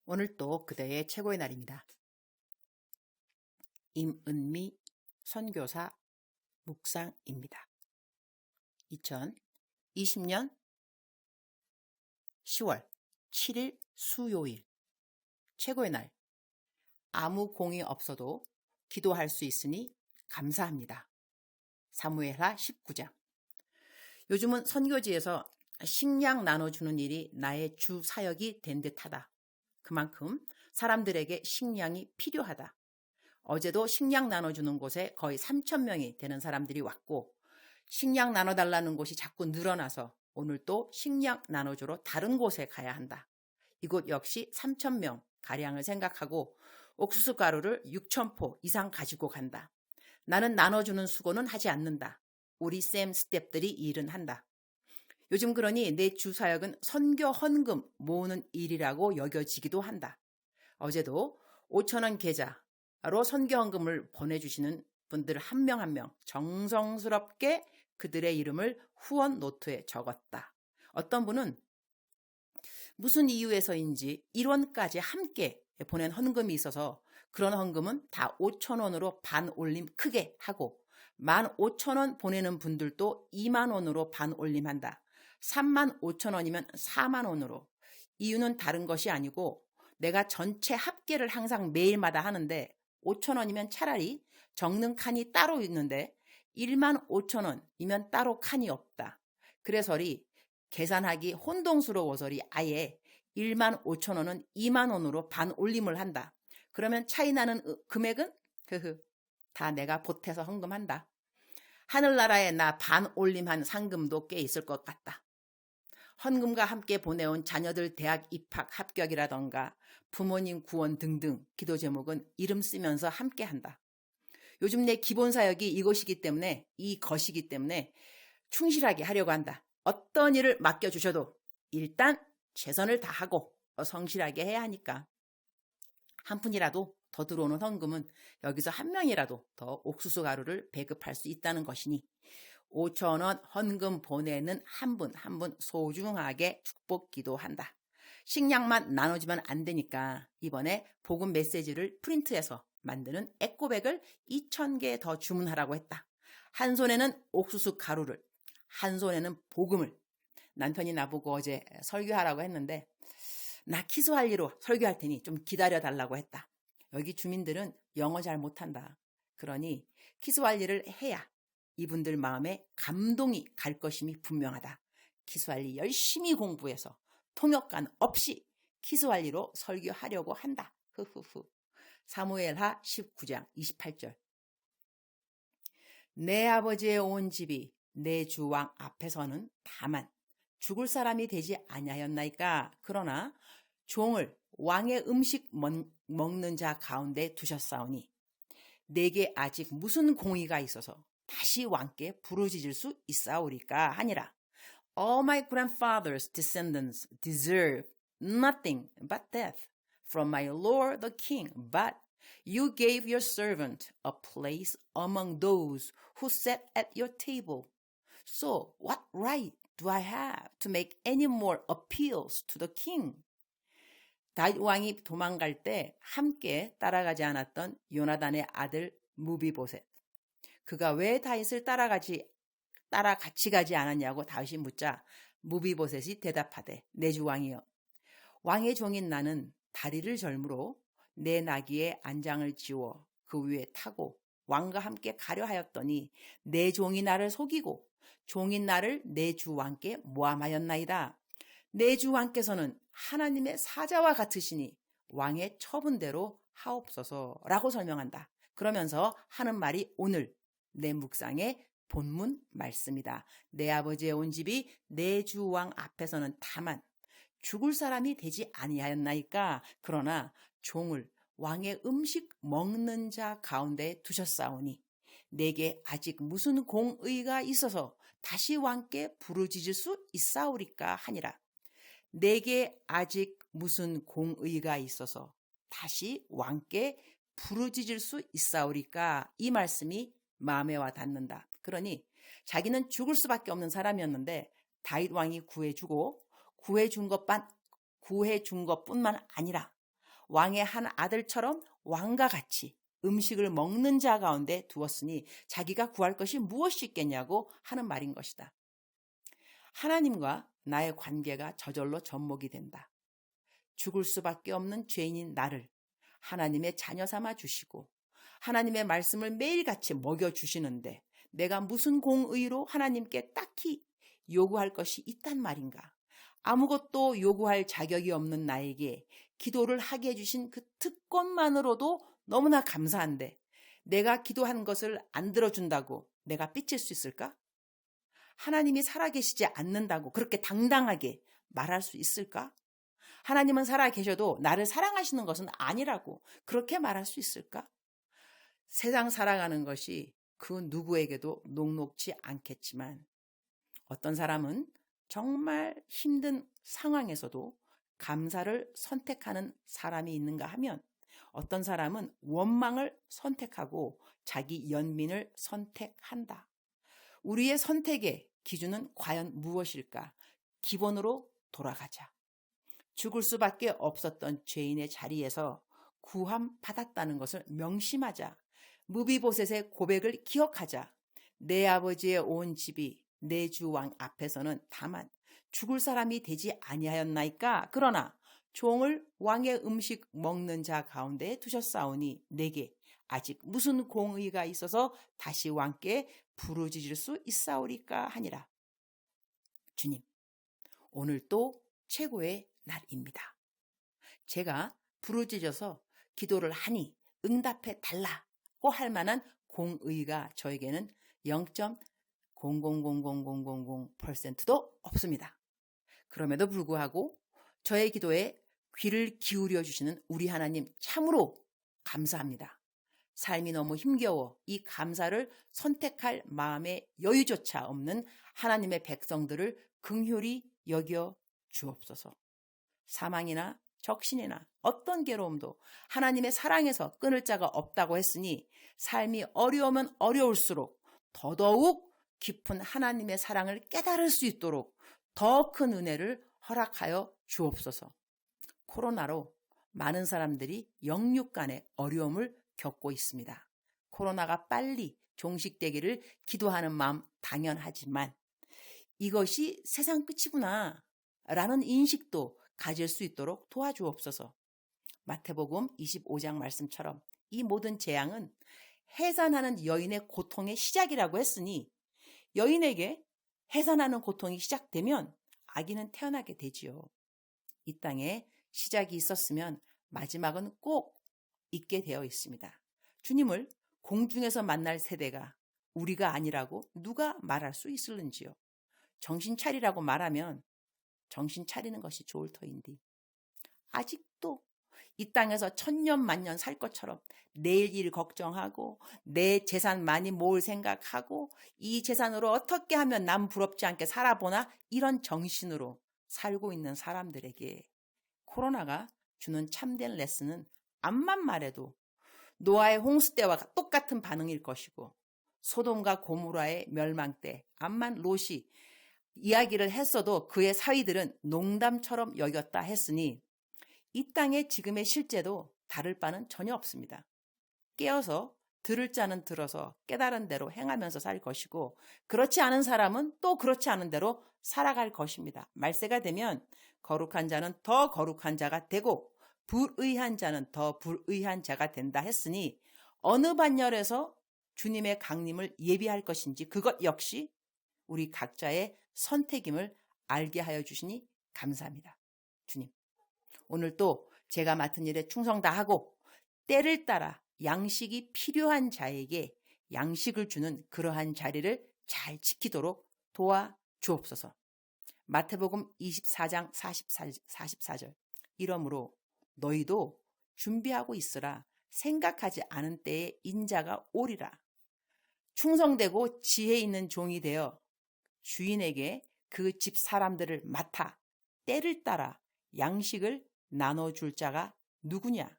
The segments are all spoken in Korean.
오늘 또 그대의 최고의 날입니다. 임은미 선교사 묵상입니다. 2020년 10월 7일 수요일 최고의 날. 아무 공이 없어도 기도할 수 있으니 감사합니다. 사무엘하 19장. 요즘은 선교지에서 식량 나눠주는 일이 나의 주 사역이 된 듯하다. 그만큼 사람들에게 식량이 필요하다. 어제도 식량 나눠주는 곳에 거의 3,000명이 되는 사람들이 왔고, 식량 나눠달라는 곳이 자꾸 늘어나서 오늘 또 식량 나눠주러 다른 곳에 가야 한다. 이곳 역시 3,000명 가량을 생각하고 옥수수 가루를 6,000포 이상 가지고 간다. 나는 나눠주는 수고는 하지 않는다. 우리 쌤 스텝들이 일은 한다. 요즘 그러니 내 주사역은 선교 헌금 모으는 일이라고 여겨지기도 한다. 어제도 5,000원 계좌로 선교 헌금을 보내주시는 분들 한 명 한 명 정성스럽게 그들의 이름을 후원 노트에 적었다. 어떤 분은 무슨 이유에서인지 1원까지 함께 보낸 헌금이 있어서 그런 헌금은 다 5,000원으로 반 올림 크게 하고 15,000원 보내는 분들도 20,000원으로 반 올림한다. 35,000원이면 40,000원으로. 이유는 다른 것이 아니고 내가 전체 합계를 항상 매일마다 하는데 5,000원이면 차라리 적는 칸이 따로 있는데 15,000원이면 따로 칸이 없다. 그래서리 계산하기 혼동스러워서리 아예 15,000원은 20,000원으로 반 올림을 한다. 그러면 차이 나는 금액은 다 내가 보태서 헌금한다. 하늘나라에 나 반 올림한 상금도 꽤 있을 것 같다. 헌금과 함께 보내온 자녀들 대학 입학 합격이라던가 부모님 구원 등등 기도 제목은 이름 쓰면서 함께 한다. 요즘 내 기본 사역이 이것이기 때문에 충실하게 하려고 한다. 어떤 일을 맡겨주셔도 일단 최선을 다하고 성실하게 해야 하니까. 한 푼이라도 더 들어오는 헌금은 여기서 한 명이라도 더 옥수수 가루를 배급할 수 있다는 것이니 5,000원 헌금 보내는 한 분 한 분 소중하게 축복 기도한다. 식량만 나눠주면 안 되니까 이번에 복음 메시지를 프린트해서 만드는 에코백을 2,000개 더 주문하라고 했다. 한 손에는 옥수수 가루를, 한 손에는 복음을. 남편이 나보고 어제 설교하라고 했는데 나 키스할리로 설교할 테니 좀 기다려달라고 했다. 여기 주민들은 영어 잘 못한다. 그러니 키스할리를 해야 이분들 마음에 감동이 갈 것임이 분명하다. 키스할리 열심히 공부해서 통역관 없이 키스할리로 설교하려고 한다. 사무엘하 19장 28절. 내 아버지의 온 집이 내 주 왕 앞에서는 다만 죽을 사람이 되지 아니하였나이까. 그러나 종을 왕의 음식 먹는 자 가운데 두셨사오니 내게 아직 무슨 공의가 있어서 다시 왕께 부르짖을 수 있사오리까 하니라. All my grandfather's descendants deserve nothing but death from my lord the king, but you gave your servant a place among those who sat at your table. So what right do I have to make any more appeals to the king? 다윗 왕이 도망갈 때 함께 따라가지 않았던 요나단의 아들 무비보셋. 그가 왜 다윗을 따라같이 가지 않았냐고 다윗이 묻자 무비보셋이 대답하되 내 주 왕이여, 왕의 종인 나는 다리를 절므로 내 나귀에 안장을 지워 그 위에 타고 왕과 함께 가려 하였더니 내 종이 나를 속이고 종인 나를 내 주 왕께 모함하였나이다. 내 주 왕께서는 하나님의 사자와 같으시니 왕의 처분대로 하옵소서라고 설명한다. 그러면서 하는 말이 오늘 내 묵상의 본문 말씀이다. 내 아버지의 온 집이 내 주 왕 앞에서는 다만 죽을 사람이 되지 아니하였나이까. 그러나 종을 왕의 음식 먹는 자 가운데 두셨사오니 내게 아직 무슨 공의가 있어서 다시 왕께 부르짖을 수 있사오리까 하니라. 내게 아직 무슨 공의가 있어서 다시 왕께 부르짖을 수 있사오리까. 이 말씀이 마음에 와 닿는다. 그러니 자기는 죽을 수밖에 없는 사람이었는데 다윗 왕이 구해준 것뿐만 아니라 왕의 한 아들처럼 왕과 같이 음식을 먹는 자 가운데 두었으니 자기가 구할 것이 무엇이 있겠냐고 하는 말인 것이다. 하나님과 나의 관계가 저절로 접목이 된다. 죽을 수밖에 없는 죄인인 나를 하나님의 자녀 삼아 주시고 하나님의 말씀을 매일같이 먹여주시는데 내가 무슨 공의로 하나님께 딱히 요구할 것이 있단 말인가? 아무것도 요구할 자격이 없는 나에게 기도를 하게 해주신 그 특권만으로도 너무나 감사한데 내가 기도한 것을 안 들어준다고 내가 삐칠 수 있을까? 하나님이 살아계시지 않는다고 그렇게 당당하게 말할 수 있을까? 하나님은 살아계셔도 나를 사랑하시는 것은 아니라고 그렇게 말할 수 있을까? 세상 살아가는 것이 그 누구에게도 녹록지 않겠지만 어떤 사람은 정말 힘든 상황에서도 감사를 선택하는 사람이 있는가 하면 어떤 사람은 원망을 선택하고 자기 연민을 선택한다. 우리의 선택의 기준은 과연 무엇일까? 기본으로 돌아가자. 죽을 수밖에 없었던 죄인의 자리에서 구함 받았다는 것을 명심하자. 무비보셋의 고백을 기억하자. 내 아버지의 온 집이 내 주 왕 앞에서는 다만 죽을 사람이 되지 아니하였나이까. 그러나 종을 왕의 음식 먹는 자 가운데 두셨사오니 내게 아직 무슨 공의가 있어서 다시 왕께 부르짖을 수 있사오리까 하니라. 주님, 오늘 또 최고의 날입니다. 제가 부르짖어서 기도를 하니 응답해 달라고 할 만한 공의가 저에게는 0.000000%도 없습니다. 그럼에도 불구하고 저의 기도에 귀를 기울여 주시는 우리 하나님 참으로 감사합니다. 삶이 너무 힘겨워 이 감사를 선택할 마음의 여유조차 없는 하나님의 백성들을 긍휼히 여겨 주옵소서. 사망이나 적신이나 어떤 괴로움도 하나님의 사랑에서 끊을 자가 없다고 했으니 삶이 어려우면 어려울수록 더더욱 깊은 하나님의 사랑을 깨달을 수 있도록 더 큰 은혜를 허락하여 주옵소서. 코로나로 많은 사람들이 영육간의 어려움을 겪고 있습니다. 코로나가 빨리 종식되기를 기도하는 마음 당연하지만 이것이 세상 끝이구나 라는 인식도 가질 수 있도록 도와주옵소서. 마태복음 25장 말씀처럼 이 모든 재앙은 해산하는 여인의 고통의 시작이라고 했으니 여인에게 해산하는 고통이 시작되면 아기는 태어나게 되지요. 이 땅에 시작이 있었으면 마지막은 꼭 있게 되어 있습니다. 주님을 공중에서 만날 세대가 우리가 아니라고 누가 말할 수 있을는지요. 정신 차리라고 말하면 정신 차리는 것이 좋을 터인데 아직도 이 땅에서 천년 만년 살 것처럼 내일 일 걱정하고 내 재산 많이 모을 생각하고 이 재산으로 어떻게 하면 남 부럽지 않게 살아보나 이런 정신으로 살고 있는 사람들에게 코로나가 주는 참된 레슨은 암만 말해도 노아의 홍수 때와 똑같은 반응일 것이고 소돔과 고모라의 멸망 때 암만 롯이 이야기를 했어도 그의 사위들은 농담처럼 여겼다 했으니 이 땅의 지금의 실제도 다를 바는 전혀 없습니다. 깨어서 들을 자는 들어서 깨달은 대로 행하면서 살 것이고 그렇지 않은 사람은 또 그렇지 않은 대로 살아갈 것입니다. 말세가 되면 거룩한 자는 더 거룩한 자가 되고 불의한 자는 더 불의한 자가 된다 했으니 어느 반열에서 주님의 강림을 예비할 것인지 그것 역시 우리 각자의 선택임을 알게 하여 주시니 감사합니다. 주님, 오늘 또 제가 맡은 일에 충성 다하고 때를 따라 양식이 필요한 자에게 양식을 주는 그러한 자리를 잘 지키도록 도와주옵소서. 마태복음 24장 44절 이러므로 너희도 준비하고 있으라. 생각하지 않은 때에 인자가 오리라. 충성되고 지혜 있는 종이 되어 주인에게 그 집 사람들을 맡아 때를 따라 양식을 나눠줄 자가 누구냐?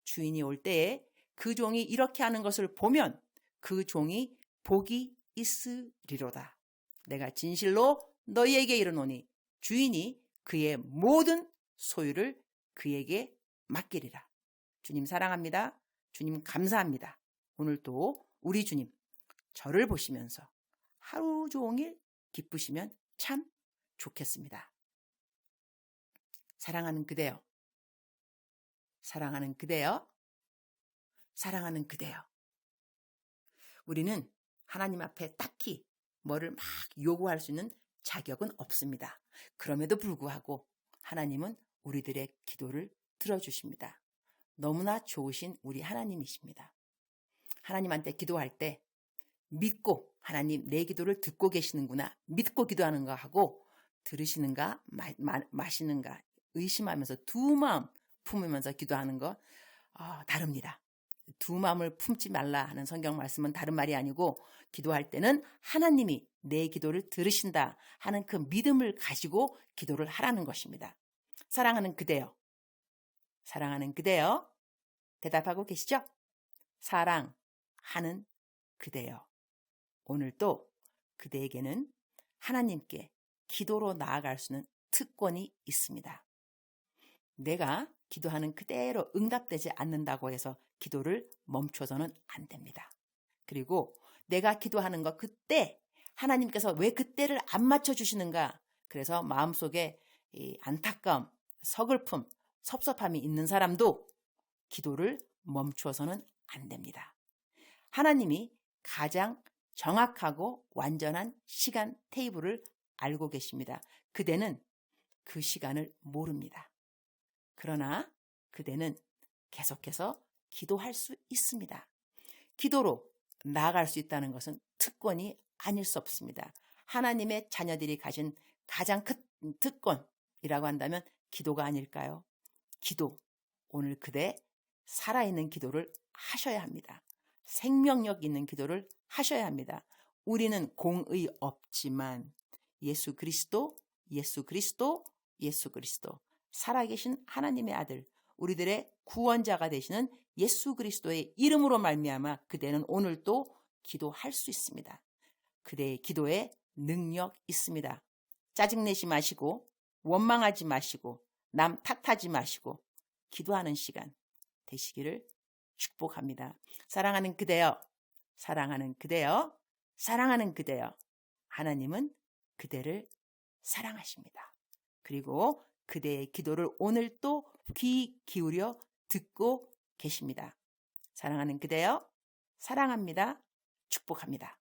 주인이 올 때에 그 종이 이렇게 하는 것을 보면 그 종이 복이 있으리로다. 내가 진실로 너희에게 이르노니 주인이 그의 모든 소유를 그에게 맡기리라. 주님 사랑합니다. 주님 감사합니다. 오늘도 우리 주님 저를 보시면서 하루 종일 기쁘시면 참 좋겠습니다. 사랑하는 그대여, 사랑하는 그대여, 사랑하는 그대여. 우리는 하나님 앞에 딱히 뭐를 막 요구할 수 있는 자격은 없습니다. 그럼에도 불구하고 하나님은 우리들의 기도를 들어주십니다. 너무나 좋으신 우리 하나님이십니다. 하나님한테 기도할 때 믿고 하나님 내 기도를 듣고 계시는구나, 믿고 기도하는 거 하고 들으시는가 마시는가 의심하면서 두 마음 품으면서 기도하는 거 다릅니다. 두 마음을 품지 말라 하는 성경 말씀은 다른 말이 아니고, 기도할 때는 하나님이 내 기도를 들으신다 하는 그 믿음을 가지고 기도를 하라는 것입니다. 사랑하는 그대여, 사랑하는 그대여, 대답하고 계시죠? 사랑하는 그대여, 오늘도 그대에게는 하나님께 기도로 나아갈 수 있는 특권이 있습니다. 내가 기도하는 그대로 응답되지 않는다고 해서 기도를 멈춰서는 안 됩니다. 그리고 내가 기도하는 거 그때 하나님께서 왜 그때를 안 맞춰주시는가, 그래서 마음속에 이 안타까움, 서글픔, 섭섭함이 있는 사람도 기도를 멈춰서는 안 됩니다. 하나님이 가장 정확하고 완전한 시간 테이블을 알고 계십니다. 그대는 그 시간을 모릅니다. 그러나 그대는 계속해서 기도할 수 있습니다. 기도로 나아갈 수 있다는 것은 특권이 아닐 수 없습니다. 하나님의 자녀들이 가진 가장 큰 특권이라고 한다면 기도가 아닐까요? 기도, 오늘 그대 살아있는 기도를 하셔야 합니다. 생명력 있는 기도를 하셔야 합니다. 우리는 공의 없지만 예수 그리스도, 예수 그리스도, 예수 그리스도, 살아계신 하나님의 아들, 우리들의 구원자가 되시는 예수 그리스도의 이름으로 말미암아 그대는 오늘도 기도할 수 있습니다. 그대의 기도에 능력 있습니다. 짜증내지 마시고 원망하지 마시고 남 탓하지 마시고 기도하는 시간 되시기를 축복합니다. 사랑하는 그대여, 사랑하는 그대여, 사랑하는 그대여, 하나님은 그대를 사랑하십니다. 그리고 그대의 기도를 오늘 또 귀 기울여 듣고 계십니다. 사랑하는 그대여, 사랑합니다. 축복합니다.